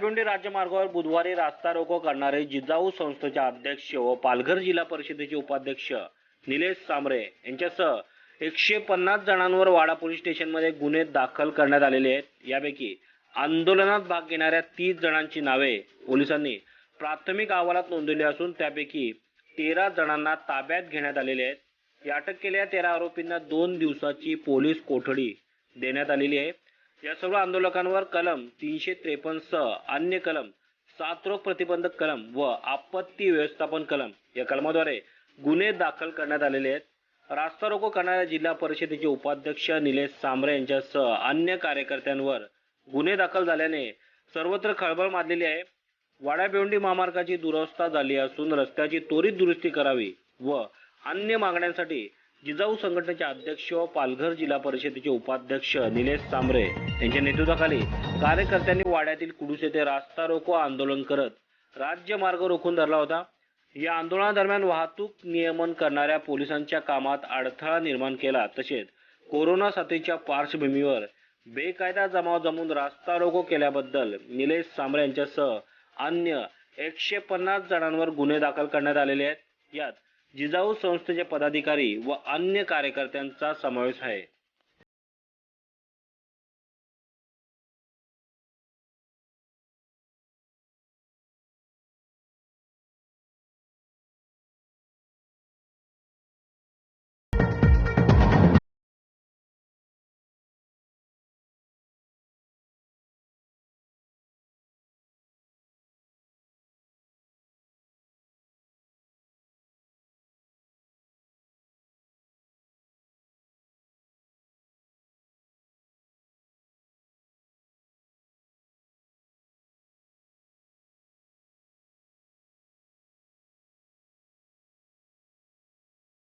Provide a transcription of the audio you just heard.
वाडापिंडी राज्यमार्गावर बुधवारी रास्ता रोको करणारे जिजाऊ संस्थेचे अध्यक्ष व पालघर जिल्हा परिषदेचे उपाध्यक्ष निलेश सांबरे यांच्यासह 150 जणांवर वाडा पोलीस स्टेशनमध्ये गुन्हे दाखल करण्यात आलेले आहेत। यापैकी आंदोलनात भाग घेणाऱ्या 30 जणांची नावे पोलिसांनी प्राथमिक अहवालात नोंदवली असून त्यापैकी 13 जणांना ताब्यात घेण्यात आलेले आहेत। या अटक केलेल्या 13 आरोपींना 2 दिवसाची पोलीस कोठडी देण्यात आलेली आहे। या सर्व आंदोलकांवर कलम 353 सह अन्य कलम, साथरोग प्रतिबंधक कलम व आपत्ती व्यवस्थापन कलम या कलमाद्वारे गुन्हे दाखल करण्यात आलेले आहेत। रास्ता रोको करणाऱ्या जिल्हा परिषदेचे उपाध्यक्ष निलेश सांबरे यांच्यासह अन्य कार्यकर्त्यांवर गुन्हे दाखल झाल्याने सर्वत्र खळबळ माजलेली आहे। वाडा-भिवंडी महामार्गाची दुरवस्था झाली असून रस्त्याची त्वरित दुरुस्ती करावी व अन्य मागण्यांसाठी जिजाऊ संघटनेचे अध्यक्ष व पालघर जिल्हा परिषदेचे उपाध्यक्ष निलेश सांबरे यांच्या नेतृत्वाखाली कार्यकर्त्यांनी वाड्यातील कुडूस येथे रास्ता रोको आंदोलन करत राज्यमार्ग रोखून धरला होता। या आंदोलनादरम्यान वाहतूक नियमन करणाऱ्या पोलिसांच्या कामात अडथळा निर्माण केला। तसेच कोरोना साथीच्या पार्श्वभूमीवर बेकायदा जमाव जमवून रास्ता रोको केल्याबद्दल निलेश सांबरे यांच्यासह अन्य 150 जणांवर गुन्हे दाखल करण्यात आलेले आहेत। यात जिजाऊ संस्थेचे पदाधिकारी व अन्य कार्यकर्त्यांचा समावेश आहे।